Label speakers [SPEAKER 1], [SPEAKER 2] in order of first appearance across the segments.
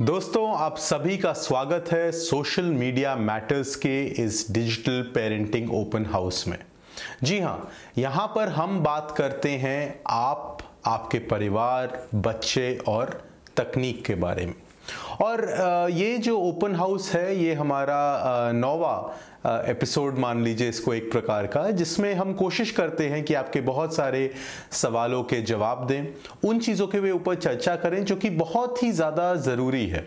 [SPEAKER 1] दोस्तों, आप सभी का स्वागत है सोशल मीडिया मैटर्स के इस डिजिटल पेरेंटिंग ओपन हाउस में। जी हाँ, यहाँ पर हम बात करते हैं आपके परिवार, बच्चे और तकनीक के बारे में। और ये जो ओपन हाउस है ये हमारा 9वां एपिसोड मान लीजिए इसको एक प्रकार का, जिसमें हम कोशिश करते हैं कि आपके बहुत सारे सवालों के जवाब दें, उन चीज़ों के ऊपर चर्चा करें जो कि बहुत ही ज़्यादा ज़रूरी है।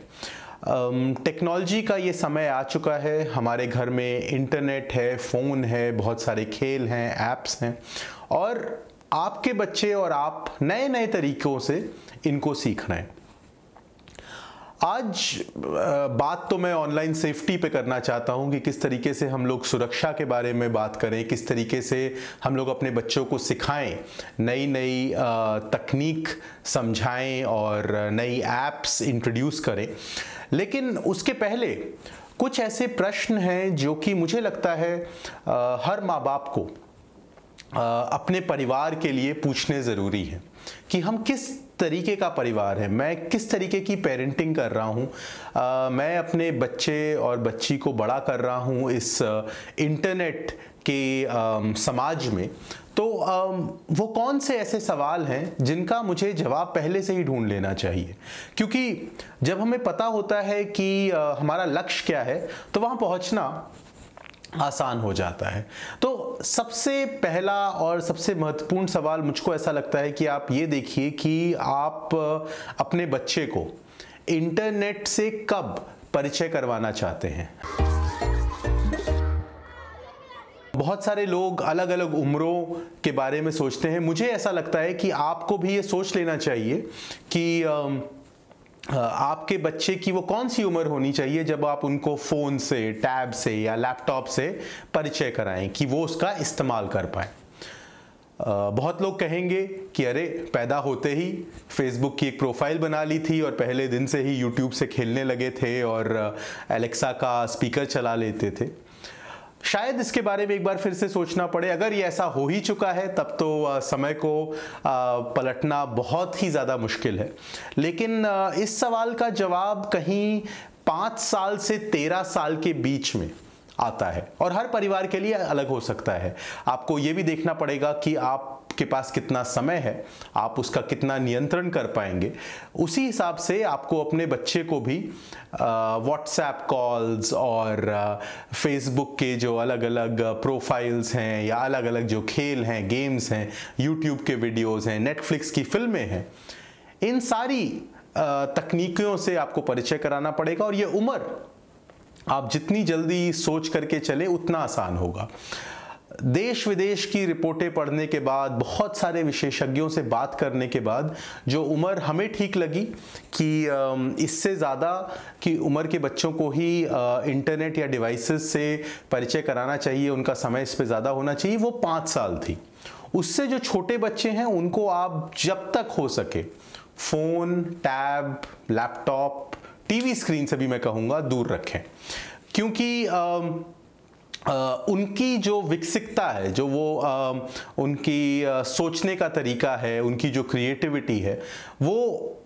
[SPEAKER 1] टेक्नोलॉजी का ये समय आ चुका है, हमारे घर में इंटरनेट है, फ़ोन है, बहुत सारे खेल हैं, ऐप्स हैं और आपके बच्चे और आप नए नए तरीक़ों से इनको सीख रहे हैं। आज बात तो मैं ऑनलाइन सेफ्टी पे करना चाहता हूँ कि किस तरीके से हम लोग सुरक्षा के बारे में बात करें, किस तरीके से हम लोग अपने बच्चों को सिखाएं, नई नई तकनीक समझाएं और नई ऐप्स इंट्रोड्यूस करें। लेकिन उसके पहले कुछ ऐसे प्रश्न हैं जो कि मुझे लगता है हर माँ बाप को अपने परिवार के लिए पूछने ज़रूरी है कि हम किस तरीके का परिवार है, मैं किस तरीके की पेरेंटिंग कर रहा हूँ, मैं अपने बच्चे और बच्ची को बड़ा कर रहा हूँ इस इंटरनेट के समाज में। तो वो कौन से ऐसे सवाल हैं जिनका मुझे जवाब पहले से ही ढूंढ लेना चाहिए, क्योंकि जब हमें पता होता है कि हमारा लक्ष्य क्या है तो वहाँ पहुँचना आसान हो जाता है। तो सबसे पहला और सबसे महत्वपूर्ण सवाल मुझको ऐसा लगता है कि आप ये देखिए कि आप अपने बच्चे को इंटरनेट से कब परिचय करवाना चाहते हैं। बहुत सारे लोग अलग अलग उम्रों के बारे में सोचते हैं। मुझे ऐसा लगता है कि आपको भी ये सोच लेना चाहिए कि आपके बच्चे की वो कौन सी उम्र होनी चाहिए जब आप उनको फ़ोन से, टैब से या लैपटॉप से परिचय कराएं कि वो उसका इस्तेमाल कर पाए। बहुत लोग कहेंगे कि अरे पैदा होते ही फेसबुक की एक प्रोफाइल बना ली थी और पहले दिन से ही यूट्यूब से खेलने लगे थे और एलेक्सा का स्पीकर चला लेते थे। शायद इसके बारे में एक बार फिर से सोचना पड़े। अगर ये ऐसा हो ही चुका है तब तो समय को पलटना बहुत ही ज़्यादा मुश्किल है। लेकिन इस सवाल का जवाब कहीं 5 साल से 13 साल के बीच में आता है और हर परिवार के लिए अलग हो सकता है। आपको ये भी देखना पड़ेगा कि आपके पास कितना समय है, आप उसका कितना नियंत्रण कर पाएंगे। उसी हिसाब से आपको अपने बच्चे को भी व्हाट्सएप कॉल्स और फेसबुक के जो अलग अलग प्रोफाइल्स हैं या अलग अलग जो खेल हैं, गेम्स हैं, यूट्यूब के वीडियोज़ हैं, नेटफ्लिक्स की फिल्में हैं, इन सारी तकनीकों से आपको परिचय कराना पड़ेगा। और ये उम्र आप जितनी जल्दी सोच करके चले उतना आसान होगा। देश विदेश की रिपोर्टें पढ़ने के बाद, बहुत सारे विशेषज्ञों से बात करने के बाद जो उम्र हमें ठीक लगी कि इससे ज़्यादा की उम्र के बच्चों को ही इंटरनेट या डिवाइसेस से परिचय कराना चाहिए, उनका समय इस पे ज़्यादा होना चाहिए, वो 5 साल थी। उससे जो छोटे बच्चे हैं उनको आप जब तक हो सके phone, tab, laptop, TV screen से भी मैं कहूँगा दूर रखें, क्योंकि उनकी जो विकसितता है, जो वो उनकी सोचने का तरीका है, उनकी जो क्रिएटिविटी है, वो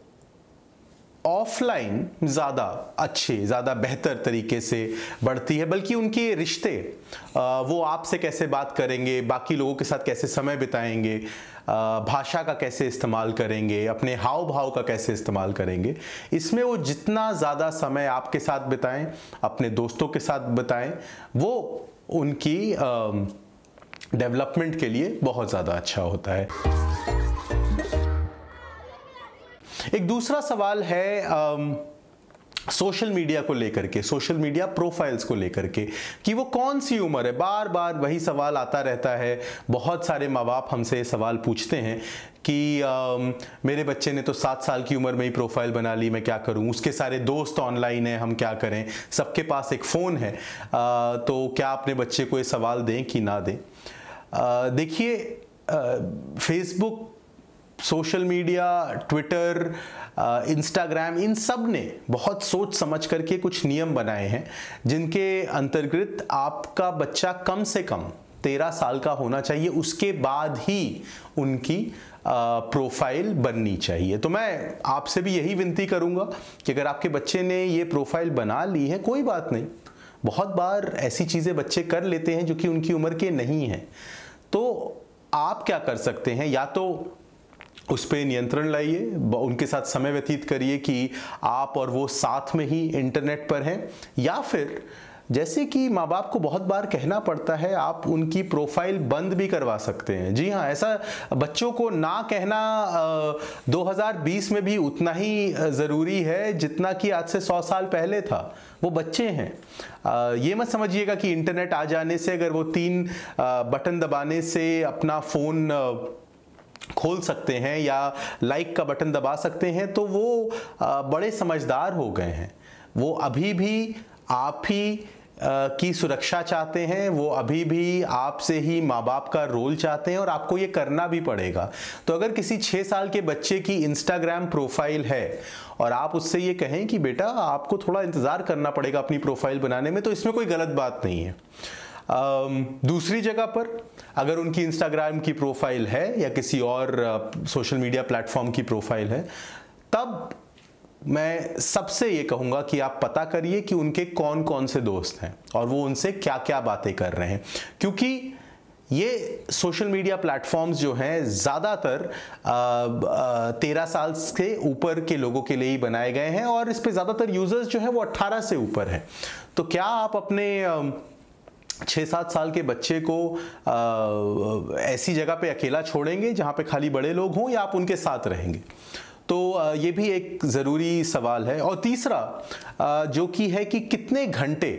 [SPEAKER 1] ऑफलाइन ज़्यादा अच्छे, ज़्यादा बेहतर तरीके से बढ़ती है। बल्कि उनके रिश्ते, वो आपसे कैसे बात करेंगे, बाकी लोगों के साथ कैसे समय बिताएंगे, भाषा का कैसे इस्तेमाल करेंगे, अपने हाव भाव का कैसे इस्तेमाल करेंगे, इसमें वो जितना ज़्यादा समय आपके साथ बिताएं, अपने दोस्तों के साथ बिताएं, वो उनकी डेवलपमेंट के लिए बहुत ज़्यादा अच्छा होता है। एक दूसरा सवाल है सोशल मीडिया को लेकर के, सोशल मीडिया प्रोफाइल्स को लेकर के कि वो कौन सी उम्र है। बार बार वही सवाल आता रहता है। बहुत सारे माँ बाप हमसे सवाल पूछते हैं कि मेरे बच्चे ने तो 7 साल की उम्र में ही प्रोफाइल बना ली, मैं क्या करूं, उसके सारे दोस्त ऑनलाइन हैं, हम क्या करें, सबके पास एक फ़ोन है, तो क्या अपने बच्चे को ये सवाल दें कि ना दें। देखिए, Facebook, social media, Twitter, Instagram, इन सब ने बहुत सोच समझ करके कुछ नियम बनाए हैं जिनके अंतर्गत आपका बच्चा कम से कम 13 साल का होना चाहिए, उसके बाद ही उनकी प्रोफाइल बननी चाहिए। तो मैं आपसे भी यही विनती करूंगा कि अगर आपके बच्चे ने ये प्रोफाइल बना ली है, कोई बात नहीं, बहुत बार ऐसी चीज़ें बच्चे कर लेते हैं जो कि उनकी उम्र के नहीं हैं। तो आप क्या कर सकते हैं, या तो उस पर नियंत्रण लाइए, उनके साथ समय व्यतीत करिए कि आप और वो साथ में ही इंटरनेट पर हैं, या फिर जैसे कि माँ बाप को बहुत बार कहना पड़ता है, आप उनकी प्रोफाइल बंद भी करवा सकते हैं। जी हाँ, ऐसा बच्चों को ना कहना 2020 में भी उतना ही ज़रूरी है जितना कि आज से 100 साल पहले था। वो बच्चे हैं। ये मत समझिएगा कि इंटरनेट आ जाने से, अगर वो 3 बटन दबाने से अपना फ़ोन खोल सकते हैं या लाइक का बटन दबा सकते हैं तो वो बड़े समझदार हो गए हैं। वो अभी भी आप ही की सुरक्षा चाहते हैं, वो अभी भी आपसे ही माँ बाप का रोल चाहते हैं, और आपको ये करना भी पड़ेगा। तो अगर किसी 6 साल के बच्चे की इंस्टाग्राम प्रोफाइल है और आप उससे ये कहें कि बेटा आपको थोड़ा इंतज़ार करना पड़ेगा अपनी प्रोफाइल बनाने में, तो इसमें कोई गलत बात नहीं है। दूसरी जगह पर अगर उनकी इंस्टाग्राम की प्रोफाइल है या किसी और सोशल मीडिया प्लेटफॉर्म की प्रोफाइल है, तब मैं सबसे ये कहूँगा कि आप पता करिए कि उनके कौन कौन से दोस्त हैं और वो उनसे क्या क्या बातें कर रहे हैं, क्योंकि ये सोशल मीडिया प्लेटफॉर्म्स जो हैं ज़्यादातर 13 साल से ऊपर के लोगों के लिए ही बनाए गए हैं, और इस पे ज़्यादातर यूज़र्स जो हैं वो 18 से ऊपर हैं। तो क्या आप अपने 6-7 साल के बच्चे को ऐसी जगह पे अकेला छोड़ेंगे जहाँ पे खाली बड़े लोग हों, या आप उनके साथ रहेंगे? तो ये भी एक ज़रूरी सवाल है। और तीसरा जो कि है कि कितने घंटे,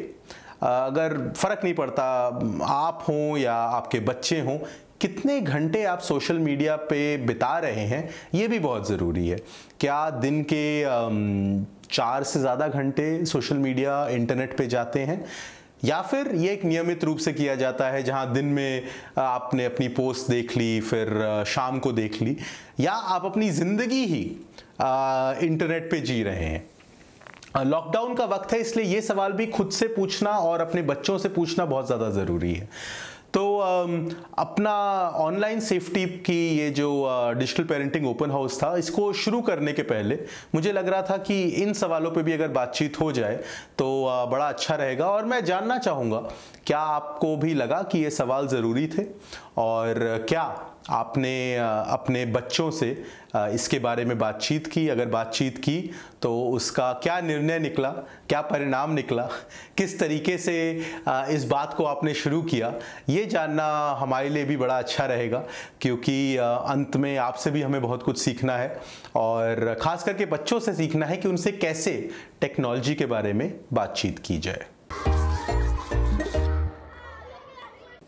[SPEAKER 1] अगर फ़र्क नहीं पड़ता आप हों या आपके बच्चे हों, कितने घंटे आप सोशल मीडिया पे बिता रहे हैं, ये भी बहुत ज़रूरी है। क्या दिन के 4 से ज़्यादा घंटे सोशल मीडिया इंटरनेट पे जाते हैं, या फिर ये एक नियमित रूप से किया जाता है जहां दिन में आपने अपनी पोस्ट देख ली, फिर शाम को देख ली, या आप अपनी ज़िंदगी ही इंटरनेट पे जी रहे हैं। लॉकडाउन का वक्त है, इसलिए ये सवाल भी खुद से पूछना और अपने बच्चों से पूछना बहुत ज़्यादा ज़रूरी है। तो अपना ऑनलाइन सेफ्टी की ये जो डिजिटल पेरेंटिंग ओपन हाउस था, इसको शुरू करने के पहले मुझे लग रहा था कि इन सवालों पे भी अगर बातचीत हो जाए तो बड़ा अच्छा रहेगा। और मैं जानना चाहूँगा, क्या आपको भी लगा कि ये सवाल ज़रूरी थे, और क्या आपने अपने बच्चों से इसके बारे में बातचीत की? अगर बातचीत की तो उसका क्या निर्णय निकला, क्या परिणाम निकला, किस तरीके से इस बात को आपने शुरू किया, ये जानना हमारे लिए भी बड़ा अच्छा रहेगा, क्योंकि अंत में आपसे भी हमें बहुत कुछ सीखना है, और ख़ास करके बच्चों से सीखना है कि उनसे कैसे टेक्नोलॉजी के बारे में बातचीत की जाए।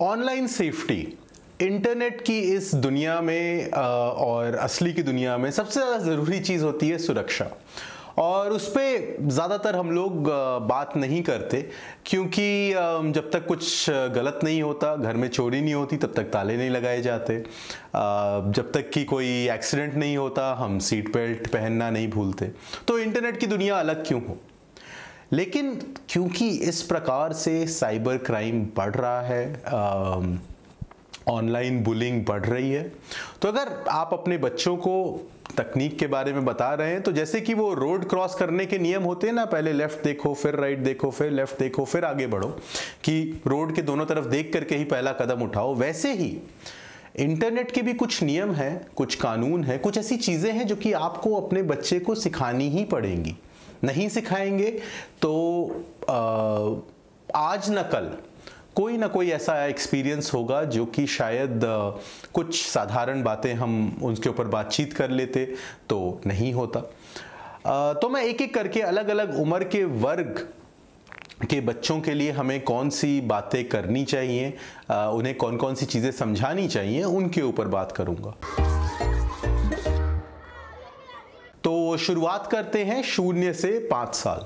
[SPEAKER 1] ऑनलाइन सेफ्टी इंटरनेट की इस दुनिया में और असली की दुनिया में सबसे ज़्यादा ज़रूरी चीज़ होती है सुरक्षा, और उस पर ज़्यादातर हम लोग बात नहीं करते, क्योंकि जब तक कुछ गलत नहीं होता, घर में चोरी नहीं होती, तब तक ताले नहीं लगाए जाते। जब तक कि कोई एक्सीडेंट नहीं होता, हम सीट बेल्ट पहनना नहीं भूलते। तो इंटरनेट की दुनिया अलग क्यों हो? लेकिन क्योंकि इस प्रकार से साइबर क्राइम बढ़ रहा है, ऑनलाइन बुलिंग बढ़ रही है, तो अगर आप अपने बच्चों को तकनीक के बारे में बता रहे हैं, तो जैसे कि वो रोड क्रॉस करने के नियम होते हैं ना, पहले लेफ्ट देखो, फिर राइट देखो, फिर लेफ्ट देखो, फिर आगे बढ़ो, कि रोड के दोनों तरफ देख करके ही पहला कदम उठाओ, वैसे ही इंटरनेट के भी कुछ नियम हैं, कुछ कानून हैं, कुछ ऐसी चीज़ें हैं जो कि आपको अपने बच्चे को सिखानी ही पड़ेंगी। नहीं सिखाएंगे तो आज न कल कोई ना कोई ऐसा एक्सपीरियंस होगा जो कि शायद कुछ साधारण बातें हम उनके ऊपर बातचीत कर लेते तो नहीं होता। तो मैं एक एक करके अलग अलग उम्र के वर्ग के बच्चों के लिए हमें कौन सी बातें करनी चाहिए, उन्हें कौन कौन सी चीज़ें समझानी चाहिए, उनके ऊपर बात करूंगा। तो शुरुआत करते हैं 0 से 5 साल,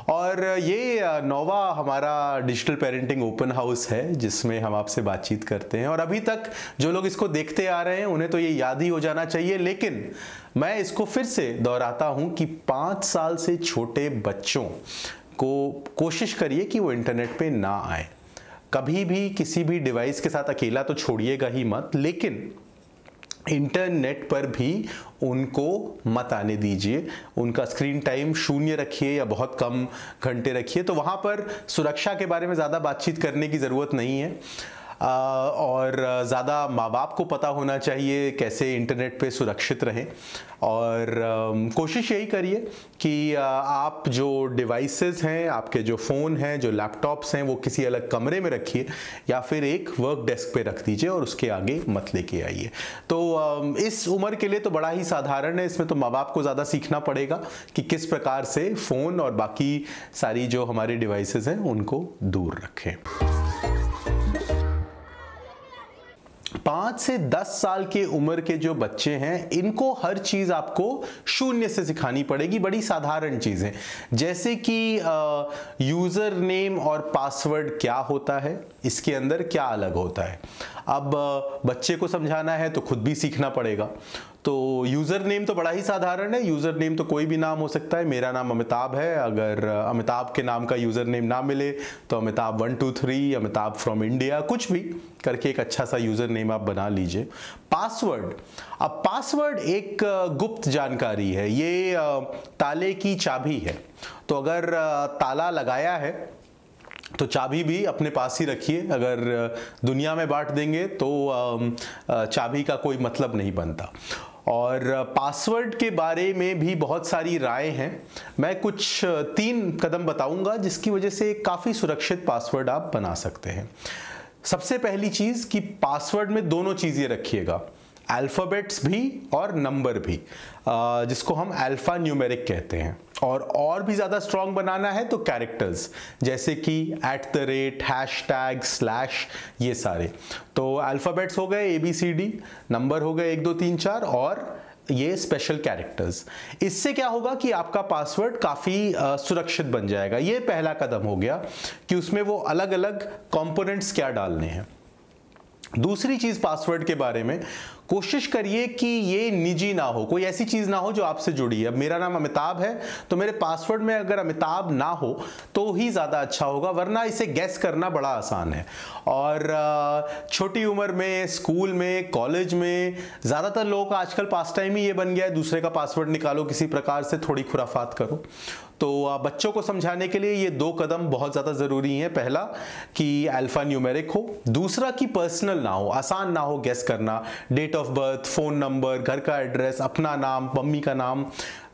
[SPEAKER 1] और ये 9वां हमारा डिजिटल पेरेंटिंग ओपन हाउस है जिसमें हम आपसे बातचीत करते हैं। और अभी तक जो लोग इसको देखते आ रहे हैं उन्हें तो ये याद ही हो जाना चाहिए, लेकिन मैं इसको फिर से दोहराता हूं कि 5 साल से छोटे बच्चों को कोशिश करिए कि वो इंटरनेट पे ना आए। कभी भी किसी भी डिवाइस के साथ अकेला तो छोड़िएगा ही मत, लेकिन इंटरनेट पर भी उनको मत आने दीजिए। उनका स्क्रीन टाइम 0 रखिए या बहुत कम घंटे रखिए। तो वहाँ पर सुरक्षा के बारे में ज़्यादा बातचीत करने की ज़रूरत नहीं है, और ज़्यादा माँ बाप को पता होना चाहिए कैसे इंटरनेट पे सुरक्षित रहें। और कोशिश यही करिए कि आप जो डिवाइसेस हैं, आपके जो फ़ोन हैं, जो लैपटॉप्स हैं, वो किसी अलग कमरे में रखिए या फिर एक वर्क डेस्क पे रख दीजिए और उसके आगे मत लेके आइए। तो इस उम्र के लिए तो बड़ा ही साधारण है, इसमें तो माँ बाप को ज़्यादा सीखना पड़ेगा कि किस प्रकार से फ़ोन और बाकी सारी जो हमारे डिवाइसेस हैं उनको दूर रखें। 5 से 10 साल के उम्र के जो बच्चे हैं, इनको हर चीज़ आपको 0 से सिखानी पड़ेगी। बड़ी साधारण चीज़ें, जैसे कि यूज़र नेम और पासवर्ड क्या होता है, इसके अंदर क्या अलग होता है। अब बच्चे को समझाना है तो खुद भी सीखना पड़ेगा। तो यूज़र नेम तो बड़ा ही साधारण है। यूज़र नेम तो कोई भी नाम हो सकता है। मेरा नाम अमिताभ है, अगर अमिताभ के नाम का यूज़र नेम ना मिले तो अमिताभ 123, अमिताभ फ्रॉम इंडिया, कुछ भी करके एक अच्छा सा यूज़र नेम आप बना लीजिए। पासवर्ड, अब पासवर्ड एक गुप्त जानकारी है, ये ताले की चाबी है। तो अगर ताला लगाया है तो चाबी भी अपने पास ही रखिए। अगर दुनिया में बांट देंगे तो चाबी का कोई मतलब नहीं बनता। और पासवर्ड के बारे में भी बहुत सारी राय हैं। मैं कुछ 3 कदम बताऊंगा जिसकी वजह से काफ़ी सुरक्षित पासवर्ड आप बना सकते हैं। सबसे पहली चीज़ कि पासवर्ड में दोनों चीज़ें रखिएगा, अल्फ़ाबेट्स भी और नंबर भी, जिसको हम अल्फ़ा न्यूमेरिक कहते हैं। और भी ज़्यादा स्ट्रॉन्ग बनाना है तो कैरेक्टर्स, जैसे कि @ हैशटैग स्लैश, ये सारे। तो अल्फ़ाबेट्स हो गए ABCD, नंबर हो गए 1 2 3 4, और ये स्पेशल कैरेक्टर्स। इससे क्या होगा कि आपका पासवर्ड काफ़ी सुरक्षित बन जाएगा। ये पहला कदम हो गया कि उसमें वो अलग अलग कंपोनेंट्स क्या डालने हैं। दूसरी चीज़ पासवर्ड के बारे में, कोशिश करिए कि ये निजी ना हो, कोई ऐसी चीज़ ना हो जो आपसे जुड़ी है। अब मेरा नाम अमिताभ है तो मेरे पासवर्ड में अगर अमिताभ ना हो तो ही ज़्यादा अच्छा होगा, वरना इसे गैस करना बड़ा आसान है। और छोटी उम्र में, स्कूल में, कॉलेज में ज़्यादातर लोगों का आजकल पास टाइम ही ये बन गया है, दूसरे का पासवर्ड निकालो, किसी प्रकार से थोड़ी खुराफात करो। तो बच्चों को समझाने के लिए ये 2 कदम बहुत ज़्यादा ज़रूरी हैं। पहला कि अल्फ़ा न्यूमेरिक हो, दूसरा कि पर्सनल ना हो, आसान ना हो गैस करना। Date of birth, phone number, घर का एड्रेस, अपना नाम, मम्मी का नाम,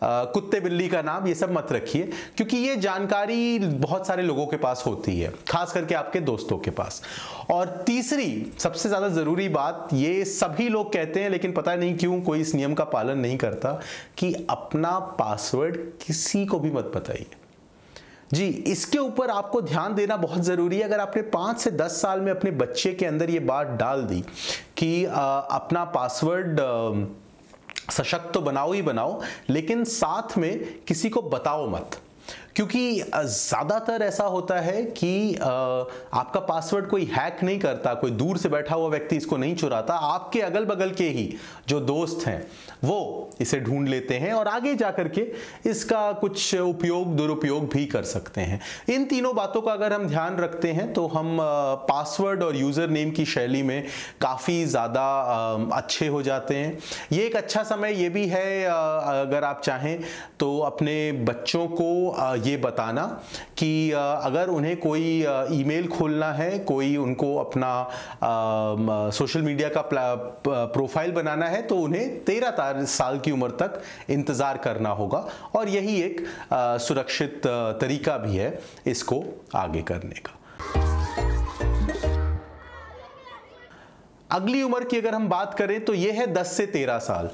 [SPEAKER 1] कुत्ते बिल्ली का नाम, ये सब मत रखिए, क्योंकि ये जानकारी बहुत सारे लोगों के पास होती है, खास करके आपके दोस्तों के पास। और तीसरी सबसे ज़्यादा ज़रूरी बात, ये सभी लोग कहते हैं लेकिन पता नहीं क्यों कोई इस नियम का पालन नहीं करता, कि अपना पासवर्ड किसी को भी मत बताइए। जी, इसके ऊपर आपको ध्यान देना बहुत ज़रूरी है। अगर आपने 5 से 10 साल में अपने बच्चे के अंदर ये बात डाल दी कि अपना पासवर्ड सशक्त तो बनाओ ही बनाओ, लेकिन साथ में किसी को बताओ मत, क्योंकि ज़्यादातर ऐसा होता है कि आपका पासवर्ड कोई हैक नहीं करता, कोई दूर से बैठा हुआ व्यक्ति इसको नहीं चुराता, आपके अगल बगल के ही जो दोस्त हैं वो इसे ढूंढ लेते हैं और आगे जाकर के इसका कुछ उपयोग दुरुपयोग भी कर सकते हैं। इन तीनों बातों का अगर हम ध्यान रखते हैं तो हम पासवर्ड और यूज़र नेम की शैली में काफ़ी ज़्यादा अच्छे हो जाते हैं। ये एक अच्छा समय ये भी है, अगर आप चाहें तो अपने बच्चों को ये बताना कि अगर उन्हें कोई ईमेल खोलना है, कोई उनको अपना सोशल मीडिया का प्रोफाइल बनाना है, तो उन्हें 13 साल की उम्र तक इंतज़ार करना होगा। और यही एक सुरक्षित तरीका भी है इसको आगे करने का। अगली उम्र की अगर हम बात करें तो यह है 10 से 13 साल।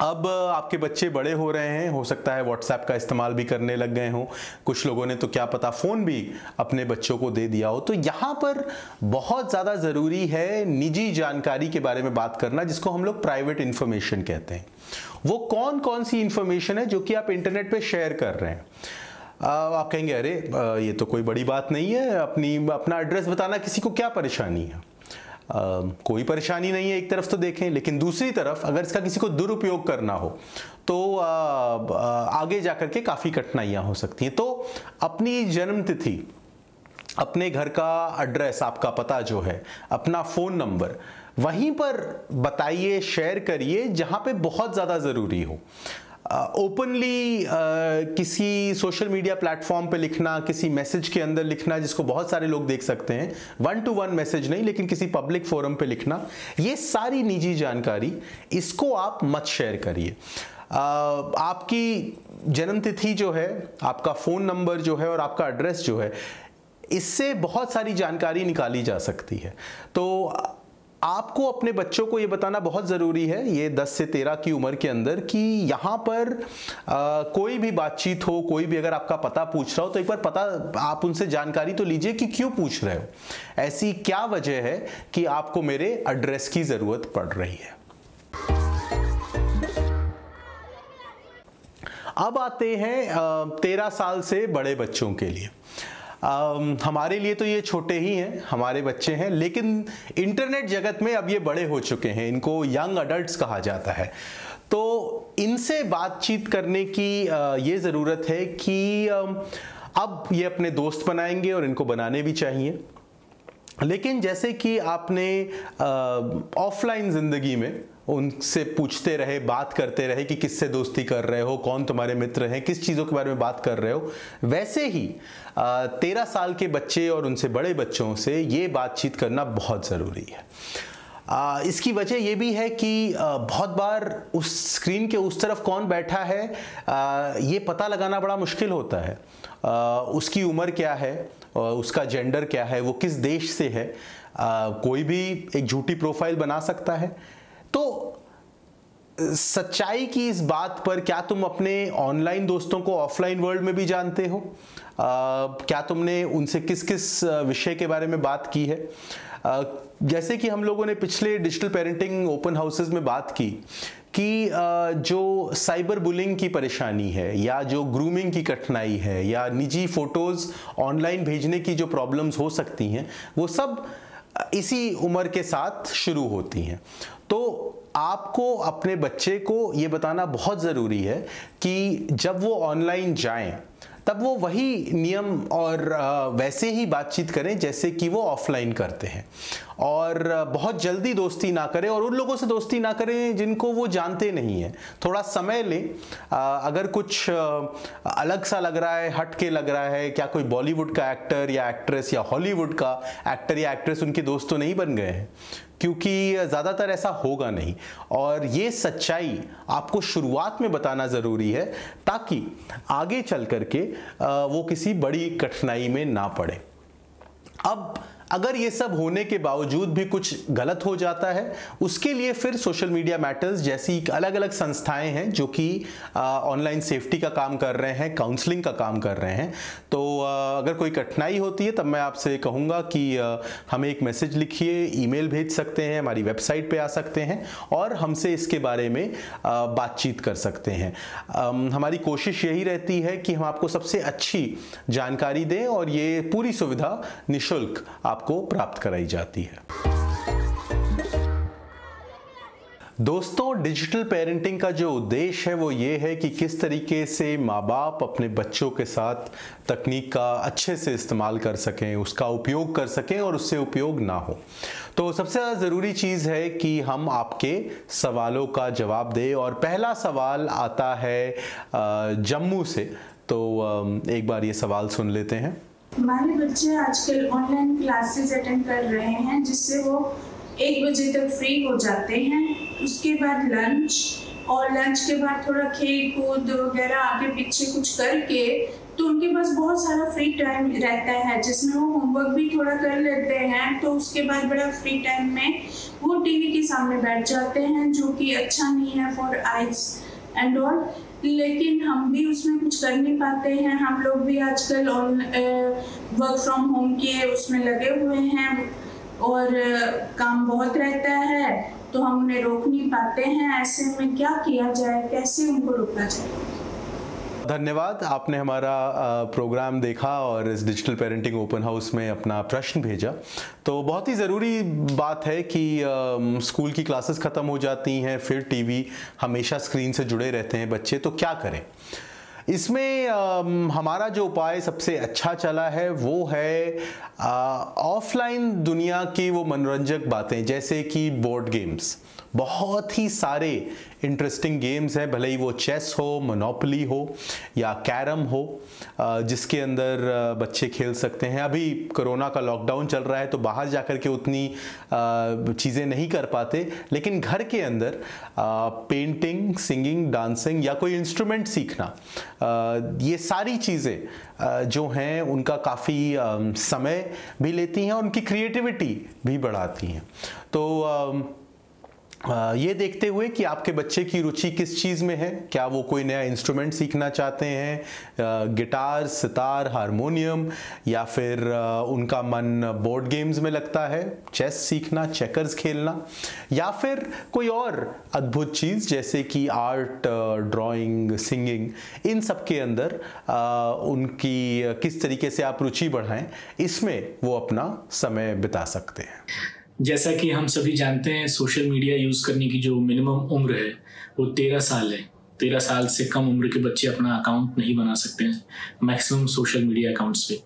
[SPEAKER 1] अब आपके बच्चे बड़े हो रहे हैं, हो सकता है व्हाट्सएप का इस्तेमाल भी करने लग गए हों, कुछ लोगों ने तो क्या पता फ़ोन भी अपने बच्चों को दे दिया हो। तो यहाँ पर बहुत ज़्यादा ज़रूरी है निजी जानकारी के बारे में बात करना, जिसको हम लोग प्राइवेट इन्फॉर्मेशन कहते हैं। वो कौन कौन सी इन्फॉर्मेशन है जो कि आप इंटरनेट पर शेयर कर रहे हैं। आप कहेंगे अरे ये तो कोई बड़ी बात नहीं है, अपना एड्रेस बताना किसी को क्या परेशानी है। कोई परेशानी नहीं है एक तरफ तो देखें, लेकिन दूसरी तरफ अगर इसका किसी को दुरुपयोग करना हो तो आगे जाकर के काफ़ी कठिनाइयाँ हो सकती हैं। तो अपनी जन्म तिथि, अपने घर का एड्रेस, आपका पता जो है, अपना फ़ोन नंबर वहीं पर बताइए, शेयर करिए जहाँ पे बहुत ज़्यादा ज़रूरी हो। ओपनली किसी सोशल मीडिया प्लेटफॉर्म पे लिखना, किसी मैसेज के अंदर लिखना जिसको बहुत सारे लोग देख सकते हैं, 1-to-1 मैसेज नहीं लेकिन किसी पब्लिक फोरम पे लिखना, ये सारी निजी जानकारी, इसको आप मत शेयर करिए। आपकी जन्मतिथि जो है, आपका फ़ोन नंबर जो है और आपका एड्रेस जो है, इससे बहुत सारी जानकारी निकाली जा सकती है। तो आपको अपने बच्चों को ये बताना बहुत ज़रूरी है, ये 10 से 13 की उम्र के अंदर, कि यहाँ पर कोई भी बातचीत हो, कोई भी अगर आपका पता पूछ रहा हो तो एक बार पता आप उनसे जानकारी तो लीजिए कि क्यों पूछ रहे हो, ऐसी क्या वजह है कि आपको मेरे एड्रेस की ज़रूरत पड़ रही है। अब आते हैं 13 साल से बड़े बच्चों के लिए। हमारे लिए तो ये छोटे ही हैं, हमारे बच्चे हैं, लेकिन इंटरनेट जगत में अब ये बड़े हो चुके हैं, इनको यंग अडल्ट्स कहा जाता है। तो इनसे बातचीत करने की ये ज़रूरत है कि अब ये अपने दोस्त बनाएंगे और इनको बनाने भी चाहिए। लेकिन जैसे कि आपने ऑफलाइन ज़िंदगी में उनसे पूछते रहे, बात करते रहे कि किससे दोस्ती कर रहे हो, कौन तुम्हारे मित्र हैं, किस चीज़ों के बारे में बात कर रहे हो, वैसे ही 13 साल के बच्चे और उनसे बड़े बच्चों से ये बातचीत करना बहुत ज़रूरी है। इसकी वजह ये भी है कि बहुत बार उस स्क्रीन के उस तरफ कौन बैठा है ये पता लगाना बड़ा मुश्किल होता है। उसकी उम्र क्या है, उसका जेंडर क्या है, वो किस देश से है, कोई भी एक झूठी प्रोफाइल बना सकता है। तो सच्चाई की इस बात पर, क्या तुम अपने ऑनलाइन दोस्तों को ऑफलाइन वर्ल्ड में भी जानते हो? क्या तुमने उनसे किस किस विषय के बारे में बात की है? जैसे कि हम लोगों ने पिछले डिजिटल पेरेंटिंग ओपन हाउसेस में बात की कि जो साइबर बुलिंग की परेशानी है, या जो ग्रूमिंग की कठिनाई है, या निजी फोटोज़ ऑनलाइन भेजने की जो प्रॉब्लम्स हो सकती हैं, वो सब इसी उम्र के साथ शुरू होती हैं। तो आपको अपने बच्चे को ये बताना बहुत ज़रूरी है कि जब वो ऑनलाइन जाएं तब वो वही नियम और वैसे ही बातचीत करें जैसे कि वो ऑफलाइन करते हैं, और बहुत जल्दी दोस्ती ना करें, और उन लोगों से दोस्ती ना करें जिनको वो जानते नहीं हैं। थोड़ा समय लें। अगर कुछ अलग सा लग रहा है, हट के लग रहा है, क्या कोई बॉलीवुड का एक्टर या एक्ट्रेस या हॉलीवुड का एक्टर या एक्ट्रेस उनके दोस्त तो नहीं बन गए हैं, क्योंकि ज़्यादातर ऐसा होगा नहीं। और ये सच्चाई आपको शुरुआत में बताना ज़रूरी है ताकि आगे चल करके वो किसी बड़ी कठिनाई में ना पड़े। अब अगर ये सब होने के बावजूद भी कुछ गलत हो जाता है, उसके लिए फिर सोशल मीडिया मैटर्स जैसी अलग अलग संस्थाएं हैं जो कि ऑनलाइन सेफ्टी का काम कर रहे हैं, काउंसलिंग का काम कर रहे हैं। तो अगर कोई कठिनाई होती है तब मैं आपसे कहूँगा कि हमें एक मैसेज लिखिए, ईमेल भेज सकते हैं, हमारी वेबसाइट पे आ सकते हैं और हमसे इसके बारे में बातचीत कर सकते हैं। हमारी कोशिश यही रहती है कि हम आपको सबसे अच्छी जानकारी दें, और ये पूरी सुविधा निःशुल्क आपको प्राप्त कराई जाती है। दोस्तों, डिजिटल पेरेंटिंग का जो उद्देश्य है वो ये है कि किस तरीके से माँ बाप अपने बच्चों के साथ तकनीक का अच्छे से इस्तेमाल कर सकें, उसका उपयोग कर सकें और उससे उपयोग ना हो। तो सबसे ज़्यादा ज़रूरी चीज़ है कि हम आपके सवालों का जवाब दें, और पहला सवाल आता है जम्मू से। तो एक बार ये सवाल सुन लेते हैं।
[SPEAKER 2] हमारे बच्चे आजकल ऑनलाइन क्लासेस अटेंड कर रहे हैं, जिससे वो 1 बजे तक फ्री हो जाते हैं। उसके बाद लंच, और लंच के बाद थोड़ा खेल कूद वगैरह आगे पीछे कुछ करके, तो उनके पास बहुत सारा फ्री टाइम रहता है जिसमें वो होमवर्क भी थोड़ा कर लेते हैं। तो उसके बाद बड़ा फ्री टाइम में वो टीवी के सामने बैठ जाते हैं, जो कि अच्छा नहीं है फॉर आइज एंड ऑल। लेकिन हम भी उसमें कुछ कर नहीं पाते हैं। हम लोग भी आजकल वर्क फ्रॉम होम के उसमें लगे हुए हैं, और काम बहुत रहता है, तो हम उन्हें रोक नहीं पाते हैं। ऐसे में क्या किया जाए, कैसे उनको रोका जाए?
[SPEAKER 1] धन्यवाद, आपने हमारा प्रोग्राम देखा और इस डिजिटल पेरेंटिंग ओपन हाउस में अपना प्रश्न भेजा। तो बहुत ही ज़रूरी बात है कि स्कूल की क्लासेस ख़त्म हो जाती हैं, फिर टीवी, हमेशा स्क्रीन से जुड़े रहते हैं बच्चे, तो क्या करें? इसमें हमारा जो उपाय सबसे अच्छा चला है वो है ऑफलाइन दुनिया की वो मनोरंजक बातें, जैसे कि बोर्ड गेम्स। बहुत ही सारे इंटरेस्टिंग गेम्स हैं, भले ही वो चेस हो, मोनोपोली हो या कैरम हो, जिसके अंदर बच्चे खेल सकते हैं। अभी कोरोना का लॉकडाउन चल रहा है तो बाहर जाकर के उतनी चीज़ें नहीं कर पाते, लेकिन घर के अंदर पेंटिंग, सिंगिंग, डांसिंग या कोई इंस्ट्रूमेंट सीखना, ये सारी चीज़ें जो हैं उनका काफ़ी समय भी लेती हैं और उनकी क्रिएटिविटी भी बढ़ाती हैं। तो ये देखते हुए कि आपके बच्चे की रुचि किस चीज़ में है, क्या वो कोई नया इंस्ट्रूमेंट सीखना चाहते हैं, गिटार, सितार, हारमोनियम, या फिर उनका मन बोर्ड गेम्स में लगता है, चेस सीखना, चेकर्स खेलना, या फिर कोई और अद्भुत चीज़ जैसे कि आर्ट, ड्राइंग, सिंगिंग, इन सब के अंदर उनकी किस तरीके से आप रुचि बढ़ाएं, इसमें वो अपना समय बिता सकते हैं।
[SPEAKER 3] जैसा कि हम सभी जानते हैं, सोशल मीडिया यूज़ करने की जो मिनिमम उम्र है वो 13 साल है। 13 साल से कम उम्र के बच्चे अपना अकाउंट नहीं बना सकते हैं मैक्सिमम सोशल मीडिया अकाउंट्स पे।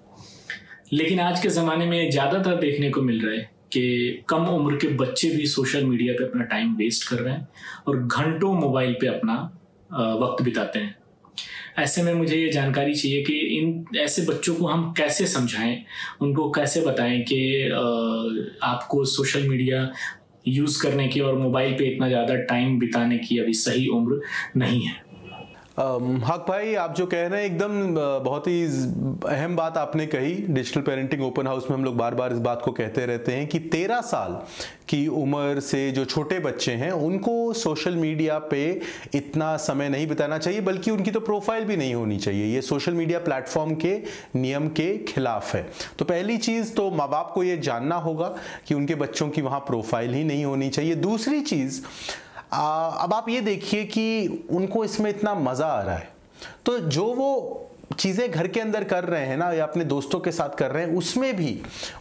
[SPEAKER 3] लेकिन आज के ज़माने में ज़्यादातर देखने को मिल रहा है कि कम उम्र के बच्चे भी सोशल मीडिया पे अपना टाइम वेस्ट कर रहे हैं और घंटों मोबाइल पे अपना वक्त बिताते हैं। ऐसे में मुझे ये जानकारी चाहिए कि इन ऐसे बच्चों को हम कैसे समझाएं, उनको कैसे बताएं कि आपको सोशल मीडिया यूज़ करने की और मोबाइल पे इतना ज़्यादा टाइम बिताने की अभी सही उम्र नहीं है।
[SPEAKER 1] हक भाई, आप जो कह रहे हैं एकदम बहुत ही अहम बात आपने कही। डिजिटल पेरेंटिंग ओपन हाउस में हम लोग बार बार इस बात को कहते रहते हैं कि 13 साल की उम्र से जो छोटे बच्चे हैं उनको सोशल मीडिया पे इतना समय नहीं बिताना चाहिए, बल्कि उनकी तो प्रोफाइल भी नहीं होनी चाहिए। ये सोशल मीडिया प्लेटफॉर्म के नियम के खिलाफ है। तो पहली चीज़ तो माँ बाप को ये जानना होगा कि उनके बच्चों की वहाँ प्रोफाइल ही नहीं होनी चाहिए। दूसरी चीज़, अब आप ये देखिए कि उनको इसमें इतना मज़ा आ रहा है, तो जो वो चीज़ें घर के अंदर कर रहे हैं ना, या अपने दोस्तों के साथ कर रहे हैं, उसमें भी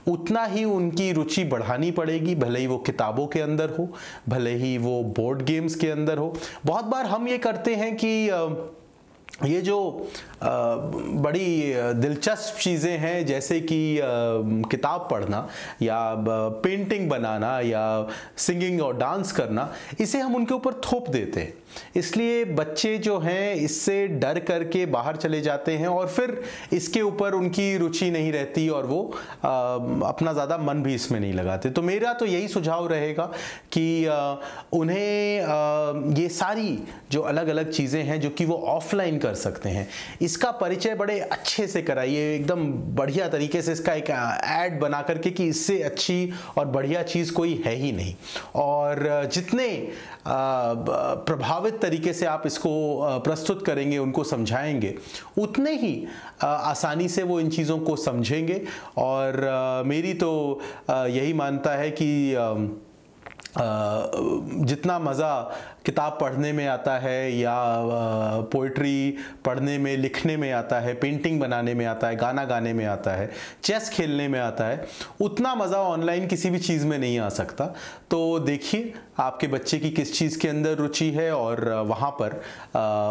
[SPEAKER 1] उतना ही उनकी रुचि बढ़ानी पड़ेगी, भले ही वो किताबों के अंदर हो, भले ही वो बोर्ड गेम्स के अंदर हो। बहुत बार हम ये करते हैं कि ये जो बड़ी दिलचस्प चीज़ें हैं जैसे कि किताब पढ़ना या पेंटिंग बनाना या सिंगिंग और डांस करना, इसे हम उनके ऊपर थोप देते हैं। इसलिए बच्चे जो हैं इससे डर करके बाहर चले जाते हैं और फिर इसके ऊपर उनकी रुचि नहीं रहती और वो अपना ज़्यादा मन भी इसमें नहीं लगाते। तो मेरा तो यही सुझाव रहेगा कि उन्हें ये सारी जो अलग अलग चीज़ें हैं जो कि वो ऑफलाइन कर सकते हैं, इसका परिचय बड़े अच्छे से कराइए, एकदम बढ़िया तरीके से इसका एक ऐड बना करके कि इससे अच्छी और बढ़िया चीज़ कोई है ही नहीं। और जितने प्रभावित तरीके से आप इसको प्रस्तुत करेंगे, उनको समझाएंगे, उतने ही आसानी से वो इन चीज़ों को समझेंगे। और मेरी तो यही मानता है कि जितना मज़ा किताब पढ़ने में आता है या पोइट्री पढ़ने में, लिखने में आता है, पेंटिंग बनाने में आता है, गाना गाने में आता है, चेस खेलने में आता है, उतना मज़ा ऑनलाइन किसी भी चीज़ में नहीं आ सकता। तो देखिए आपके बच्चे की किस चीज़ के अंदर रुचि है और वहाँ पर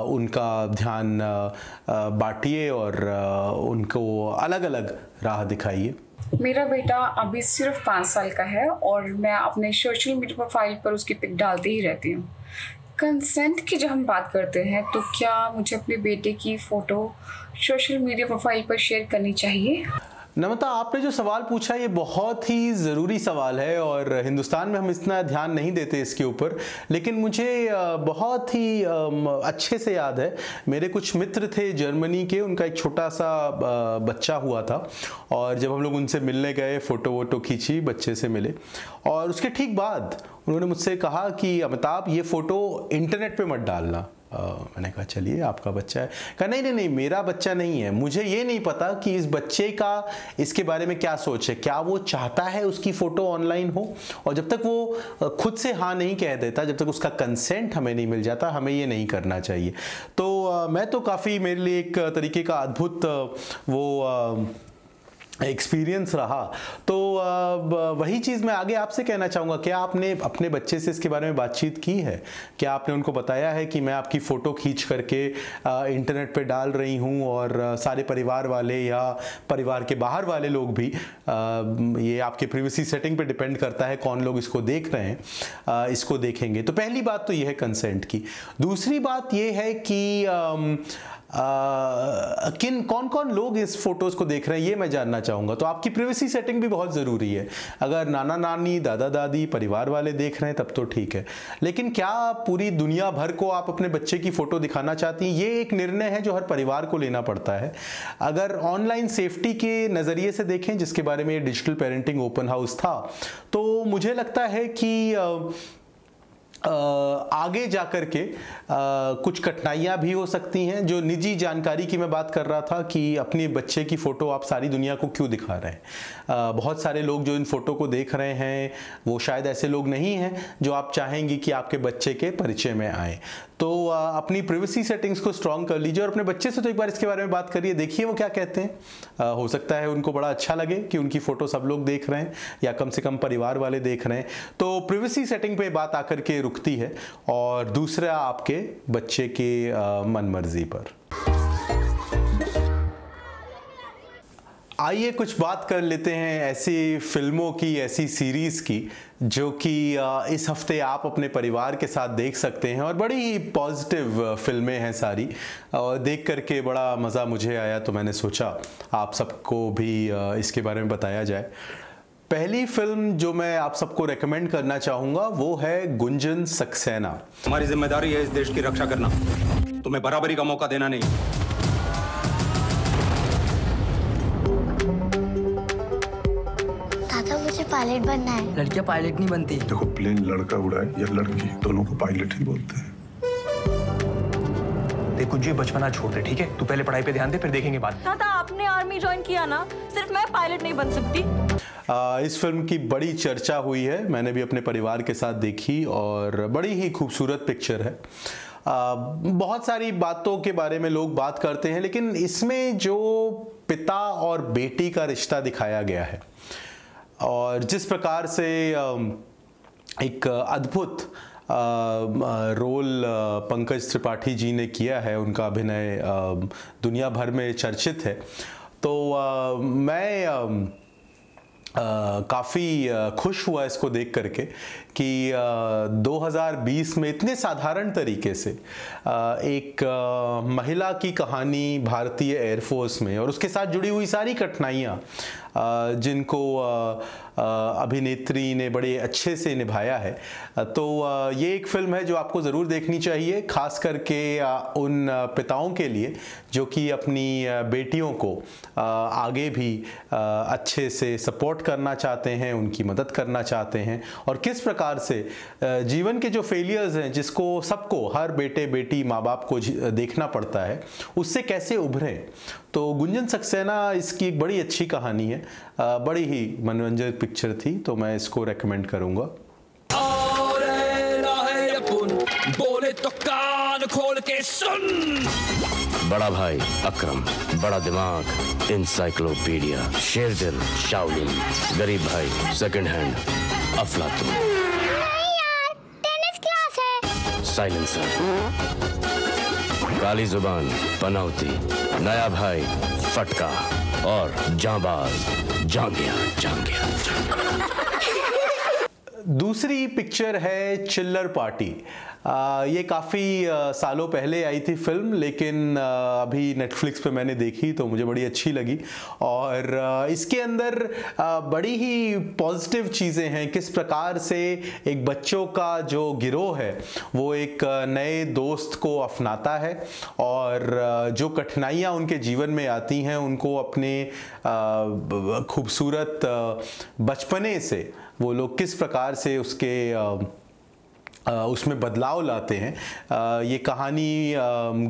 [SPEAKER 1] उनका ध्यान बांटिए और उनको अलग अलग राह दिखाइए।
[SPEAKER 4] मेरा बेटा अभी सिर्फ 5 साल का है और मैं अपने सोशल मीडिया प्रोफाइल पर उसकी पिक डालती ही रहती हूँ। कंसेंट की जब हम बात करते हैं तो क्या मुझे अपने बेटे की फ़ोटो सोशल मीडिया प्रोफाइल पर शेयर करनी चाहिए?
[SPEAKER 1] नम्रता, आपने जो सवाल पूछा ये बहुत ही ज़रूरी सवाल है और हिंदुस्तान में हम इतना ध्यान नहीं देते इसके ऊपर। लेकिन मुझे बहुत ही अच्छे से याद है, मेरे कुछ मित्र थे जर्मनी के, उनका एक छोटा सा बच्चा हुआ था और जब हम लोग उनसे मिलने गए, फ़ोटो वोटो खींची, बच्चे से मिले और उसके ठीक बाद उन्होंने मुझसे कहा कि अमिताभ ये फ़ोटो इंटरनेट पे मत डालना। मैंने कहा चलिए आपका बच्चा है। कहा नहीं नहीं नहीं, मेरा बच्चा नहीं है, मुझे ये नहीं पता कि इस बच्चे का इसके बारे में क्या सोच है, क्या वो चाहता है उसकी फ़ोटो ऑनलाइन हो, और जब तक वो खुद से हाँ नहीं कह देता, जब तक उसका कंसेंट हमें नहीं मिल जाता, हमें ये नहीं करना चाहिए। तो मैं तो काफ़ी, मेरे लिए एक तरीके का अद्भुत वो एक्सपीरियंस रहा। तो वही चीज़ मैं आगे आपसे कहना चाहूँगा, क्या आपने अपने बच्चे से इसके बारे में बातचीत की है? क्या आपने उनको बताया है कि मैं आपकी फ़ोटो खींच करके इंटरनेट पे डाल रही हूँ और सारे परिवार वाले या परिवार के बाहर वाले लोग भी, ये आपके प्राइवेसी सेटिंग पे डिपेंड करता है कौन लोग इसको देख रहे हैं, इसको देखेंगे। तो पहली बात तो ये है कंसेंट की। दूसरी बात ये है कि कौन कौन लोग इस फोटोज़ को देख रहे हैं, ये मैं जानना चाहूँगा। तो आपकी प्राइवेसी सेटिंग भी बहुत ज़रूरी है। अगर नाना नानी, दादा दादी, परिवार वाले देख रहे हैं तब तो ठीक है, लेकिन क्या पूरी दुनिया भर को आप अपने बच्चे की फ़ोटो दिखाना चाहती हैं? ये एक निर्णय है जो हर परिवार को लेना पड़ता है। अगर ऑनलाइन सेफ्टी के नज़रिए से देखें, जिसके बारे में डिजिटल पेरेंटिंग ओपन हाउस था, तो मुझे लगता है कि आगे जाकर के कुछ कठिनाइयाँ भी हो सकती हैं। जो निजी जानकारी की मैं बात कर रहा था कि अपने बच्चे की फ़ोटो आप सारी दुनिया को क्यों दिखा रहे हैं। बहुत सारे लोग जो इन फ़ोटो को देख रहे हैं वो शायद ऐसे लोग नहीं हैं जो आप चाहेंगी कि आपके बच्चे के परिचय में आए। तो अपनी प्राइवेसी सेटिंग्स को स्ट्रॉन्ग कर लीजिए और अपने बच्चे से तो एक बार इसके बारे में बात करिए, देखिए वो क्या कहते हैं। हो सकता है उनको बड़ा अच्छा लगे कि उनकी फ़ोटो सब लोग देख रहे हैं या कम से कम परिवार वाले देख रहे हैं। तो प्राइवेसी सेटिंग पे बात आकर के रुकती है, और दूसरा आपके बच्चे के मन मर्जी पर। आइए कुछ बात कर लेते हैं ऐसी फिल्मों की, ऐसी सीरीज़ की जो कि इस हफ्ते आप अपने परिवार के साथ देख सकते हैं, और बड़ी ही पॉजिटिव फिल्में हैं सारी, और देख करके बड़ा मज़ा मुझे आया, तो मैंने सोचा आप सबको भी इसके बारे में बताया जाए। पहली फिल्म जो मैं आप सबको रेकमेंड करना चाहूँगा वो है गुंजन सक्सेना।
[SPEAKER 5] हमारी जिम्मेदारी है इस देश की रक्षा करना, तुम्हें बराबरी का मौका देना नहीं।
[SPEAKER 6] मुझे पायलट बनना है।
[SPEAKER 7] लड़कियां पायलट नहीं बनती।
[SPEAKER 8] देखो, प्लेन लड़का उड़ाए या लड़की, दोनों को पायलट ही बोलते हैं।
[SPEAKER 9] देखो जी, बचपना छोड़ दे, ठीक है? तू पहले पढ़ाई पे ध्यान दे, फिर देखेंगे बात।
[SPEAKER 10] दादा, आपने आर्मी ज्वाइन किया ना, सिर्फ मैं पायलट नहीं बन सकती।
[SPEAKER 1] इस फिल्म की बड़ी चर्चा हुई है, मैंने भी अपने परिवार के साथ देखी और बड़ी ही खूबसूरत पिक्चर है। बहुत सारी बातों के बारे में लोग बात करते हैं, लेकिन इसमें जो पिता और बेटी का रिश्ता दिखाया गया है और जिस प्रकार से एक अद्भुत रोल पंकज त्रिपाठी जी ने किया है, उनका अभिनय दुनिया भर में चर्चित है। तो मैं काफ़ी खुश हुआ इसको देख करके कि 2020 में इतने साधारण तरीके से एक महिला की कहानी भारतीय एयरफोर्स में और उसके साथ जुड़ी हुई सारी कठिनाइयाँ जिनको अभिनेत्री ने बड़े अच्छे से निभाया है। तो ये एक फिल्म है जो आपको ज़रूर देखनी चाहिए, खास करके उन पिताओं के लिए जो कि अपनी बेटियों को आगे भी अच्छे से सपोर्ट करना चाहते हैं, उनकी मदद करना चाहते हैं, और किस प्रकार से जीवन के जो फेलियर्स हैं जिसको सबको, हर बेटे बेटी माँ बाप को देखना पड़ता है, उससे कैसे उभरें। तो गुंजन सक्सेना इसकी एक बड़ी अच्छी कहानी है, बड़ी ही मनोरंजक पिक्चर थी, तो मैं इसको रेकमेंड करूंगा।
[SPEAKER 11] बोले तो कान खोल के सुन। बड़ा भाई अकरम, बड़ा दिमाग इंसाइक्लोपीडिया, शेर दिल शाओलिन, गरीब भाई सेकंड हैंड अफलातून।
[SPEAKER 6] नहीं यार, टेनिस क्लास है।
[SPEAKER 11] साइलेंसर, काली जुबान पनौती, नया भाई फटका और जांबाज जांगिया जांगिया।
[SPEAKER 1] दूसरी पिक्चर है चिल्लर पार्टी। ये काफ़ी सालों पहले आई थी फिल्म, लेकिन अभी नेटफ्लिक्स पे मैंने देखी तो मुझे बड़ी अच्छी लगी, और इसके अंदर बड़ी ही पॉजिटिव चीज़ें हैं। किस प्रकार से एक बच्चों का जो गिरोह है वो एक नए दोस्त को अपनाता है, और जो कठिनाइयाँ उनके जीवन में आती हैं उनको अपने खूबसूरत बचपने से वो लोग किस प्रकार से उसके उसमें बदलाव लाते हैं। ये कहानी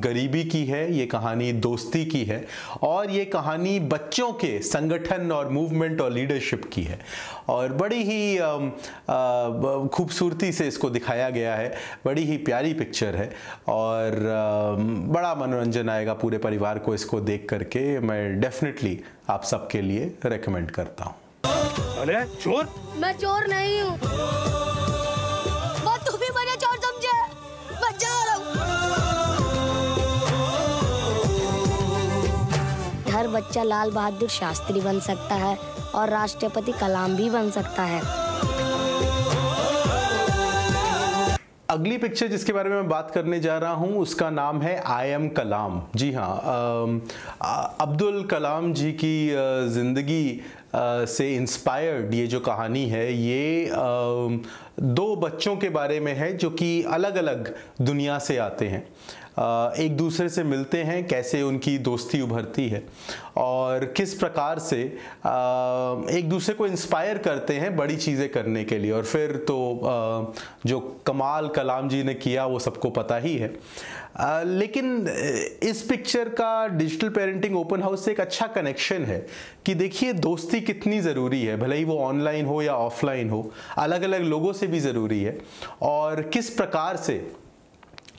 [SPEAKER 1] गरीबी की है, ये कहानी दोस्ती की है और ये कहानी बच्चों के संगठन और मूवमेंट और लीडरशिप की है और बड़ी ही खूबसूरती से इसको दिखाया गया है। बड़ी ही प्यारी पिक्चर है और बड़ा मनोरंजन आएगा पूरे परिवार को इसको देख करके। मैं डेफिनेटली आप सबके लिए रेकमेंड करता हूँ।
[SPEAKER 9] अरे चोर?
[SPEAKER 6] मैं चोर नहीं हूँ, तू भी मुझे चोर समझे। मैं जा रहा हूँ। हर बच्चा लाल बहादुर शास्त्री बन सकता है और राष्ट्रपति कलाम भी बन सकता है।
[SPEAKER 1] अगली पिक्चर जिसके बारे में मैं बात करने जा रहा हूं उसका नाम है आई एम कलाम। जी हाँ, अब्दुल कलाम जी की ज़िंदगी से इंस्पायर्ड ये जो कहानी है ये दो बच्चों के बारे में है जो कि अलग अलग दुनिया से आते हैं, एक दूसरे से मिलते हैं, कैसे उनकी दोस्ती उभरती है और किस प्रकार से एक दूसरे को इंस्पायर करते हैं बड़ी चीज़ें करने के लिए। और फिर तो जो कमाल कलाम जी ने किया वो सबको पता ही है। लेकिन इस पिक्चर का डिजिटल पेरेंटिंग ओपन हाउस से एक अच्छा कनेक्शन है कि देखिए दोस्ती कितनी ज़रूरी है, भले ही वो ऑनलाइन हो या ऑफलाइन हो, अलग अलग लोगों से भी ज़रूरी है और किस प्रकार से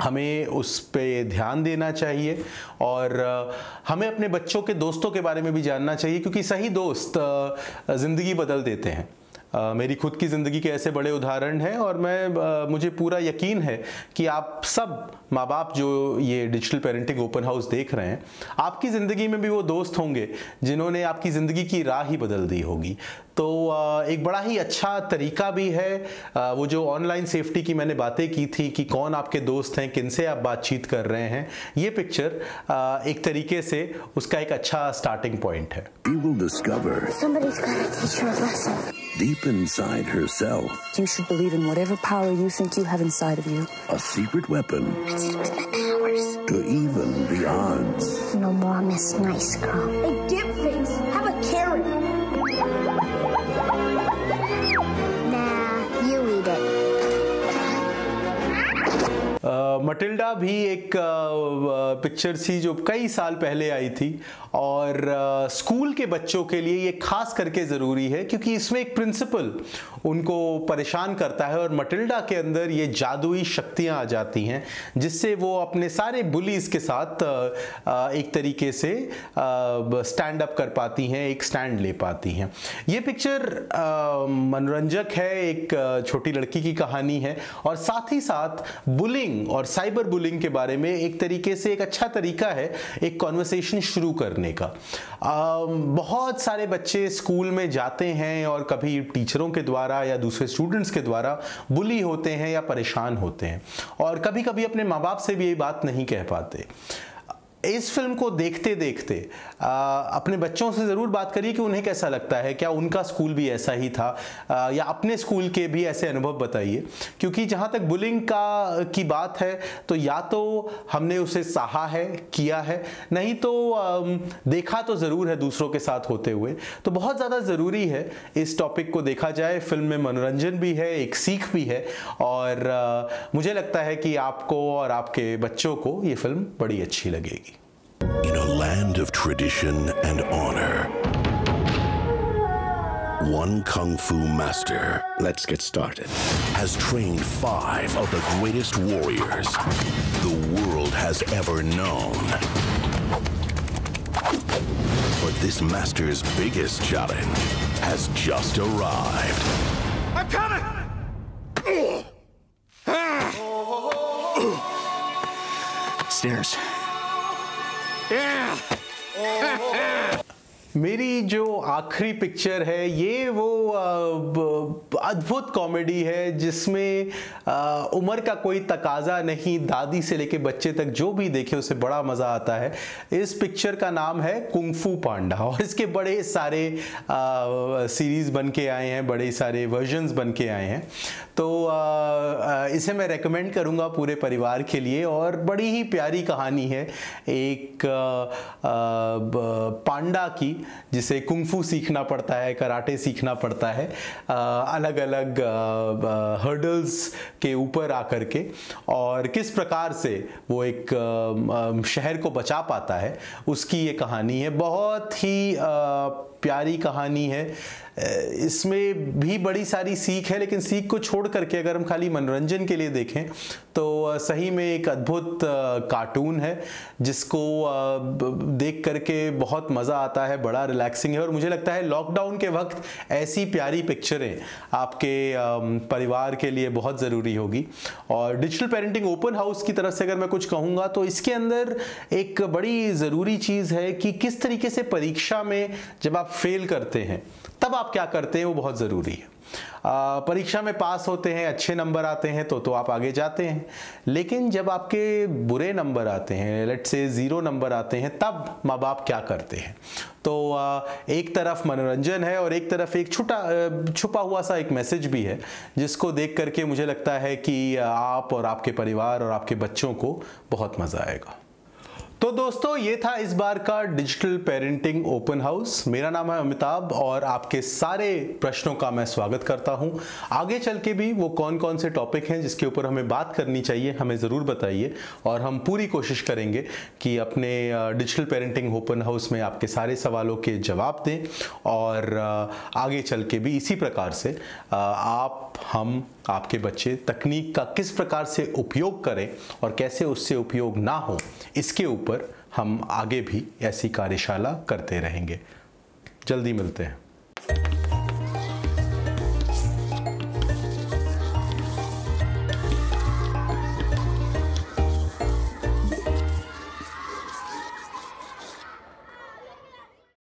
[SPEAKER 1] हमें उस पे ध्यान देना चाहिए और हमें अपने बच्चों के दोस्तों के बारे में भी जानना चाहिए क्योंकि सही दोस्त ज़िंदगी बदल देते हैं। मेरी खुद की ज़िंदगी के ऐसे बड़े उदाहरण हैं और मुझे पूरा यकीन है कि आप सब माँ बाप जो ये डिजिटल पेरेंटिंग ओपन हाउस देख रहे हैं, आपकी ज़िंदगी में भी वो दोस्त होंगे जिन्होंने आपकी ज़िंदगी की राह ही बदल दी होगी। तो एक बड़ा ही अच्छा तरीका भी है वो जो ऑनलाइन सेफ्टी की मैंने बातें की थी कि कौन आपके दोस्त हैं, किनसे आप बातचीत कर रहे हैं, ये पिक्चर एक तरीके से उसका एक अच्छा स्टार्टिंग पॉइंट है।
[SPEAKER 7] You will discover
[SPEAKER 6] Somebody's gonna teach her a lesson.
[SPEAKER 7] Deep inside herself,
[SPEAKER 12] you should believe in whatever power you think you have inside of you.
[SPEAKER 7] A secret weapon
[SPEAKER 6] It's with the powers.
[SPEAKER 7] to even the odds.
[SPEAKER 6] No more Miss Nice Girl. Hey, dip face, have a carrot. Nah, you eat it.
[SPEAKER 1] Matilda भी एक picture थी जो कई साल पहले आई थी और school के बच्चों के लिए ये खास करके ज़रूरी है क्योंकि इसमें एक प्रिंसिपल उनको परेशान करता है और मटिल्डा के अंदर ये जादुई शक्तियां आ जाती हैं जिससे वो अपने सारे बुलीज के साथ एक तरीके से स्टैंड अप कर पाती हैं, एक स्टैंड ले पाती हैं। ये पिक्चर मनोरंजक है, एक छोटी लड़की की कहानी है और साथ ही साथ बुलिंग और साइबर बुलिंग के बारे में एक तरीके से एक अच्छा तरीका है एक कॉन्वर्सेशन शुरू करने का। बहुत सारे बच्चे स्कूल में जाते हैं और कभी टीचरों के द्वारा या दूसरे स्टूडेंट्स के द्वारा बुली होते हैं या परेशान होते हैं और कभी कभी अपने माँ बाप से भी ये बात नहीं कह पाते। इस फिल्म को देखते देखते अपने बच्चों से ज़रूर बात करिए कि उन्हें कैसा लगता है, क्या उनका स्कूल भी ऐसा ही था या अपने स्कूल के भी ऐसे अनुभव बताइए क्योंकि जहाँ तक बुलिंग की बात है तो या तो हमने उसे सहा है, किया है, नहीं तो देखा तो ज़रूर है दूसरों के साथ होते हुए। तो बहुत ज़्यादा ज़रूरी है इस टॉपिक को देखा जाए। फिल्म में मनोरंजन भी है, एक सीख भी है और मुझे लगता है कि आपको और आपके बच्चों को ये फिल्म बड़ी अच्छी लगेगी।
[SPEAKER 7] In a land of tradition and honor, one kung fu master,
[SPEAKER 11] let's get started,
[SPEAKER 7] has trained 5 of the greatest warriors the world has ever known. But this master's biggest challenge has just arrived.
[SPEAKER 5] I'm coming!
[SPEAKER 9] Stairs.
[SPEAKER 1] मेरी जो आखिरी picture है ये वो अद्भुत comedy है जिसमें उम्र का कोई तकाजा नहीं, दादी से लेके बच्चे तक जो भी देखे उसे बड़ा मज़ा आता है। इस पिक्चर का नाम है कुंग फू पांडा और इसके बड़े सारे सीरीज़ बन के आए हैं, बड़े सारे वर्जन्स बन के आए हैं। तो इसे मैं रेकमेंड करूँगा पूरे परिवार के लिए और बड़ी ही प्यारी कहानी है एक पांडा की जिसे कुंफू सीखना पड़ता है, कराटे सीखना पड़ता है, अलग अलग हर्डल्स के ऊपर आकर के, और किस प्रकार से वो एक शहर को बचा पाता है, उसकी ये कहानी है। बहुत ही प्यारी कहानी है। इसमें भी बड़ी सारी सीख है, लेकिन सीख को छोड़ करके अगर हम खाली मनोरंजन के लिए देखें तो सही में एक अद्भुत कार्टून है जिसको देख करके बहुत मज़ा आता है, बड़ा रिलैक्सिंग है। और मुझे लगता है लॉकडाउन के वक्त ऐसी प्यारी पिक्चरें आपके परिवार के लिए बहुत ज़रूरी होगी। और डिजिटल पेरेंटिंग ओपन हाउस की तरफ से अगर मैं कुछ कहूँगा तो इसके अंदर एक बड़ी ज़रूरी चीज़ है कि किस तरीके से परीक्षा में जब आप फेल करते हैं तब आप क्या करते हैं, वो बहुत ज़रूरी है। परीक्षा में पास होते हैं, अच्छे नंबर आते हैं तो आप आगे जाते हैं, लेकिन जब आपके बुरे नंबर आते हैं, लेट्स से 0 नंबर आते हैं, तब माँ बाप क्या करते हैं। तो एक तरफ मनोरंजन है और एक तरफ एक छुपा हुआ सा एक मैसेज भी है जिसको देख करके मुझे लगता है कि आप और आपके परिवार और आपके बच्चों को बहुत मज़ा आएगा। तो दोस्तों, ये था इस बार का डिजिटल पेरेंटिंग ओपन हाउस। मेरा नाम है अमिताभ और आपके सारे प्रश्नों का मैं स्वागत करता हूं। आगे चल के भी वो कौन कौन से टॉपिक हैं जिसके ऊपर हमें बात करनी चाहिए, हमें ज़रूर बताइए और हम पूरी कोशिश करेंगे कि अपने डिजिटल पेरेंटिंग ओपन हाउस में आपके सारे सवालों के जवाब दें। और आगे चल के भी इसी प्रकार से हम आपके बच्चे तकनीक का किस प्रकार से उपयोग करें और कैसे उससे उपयोग ना हो, इसके ऊपर हम आगे भी ऐसी कार्यशाला करते रहेंगे। जल्दी मिलते हैं।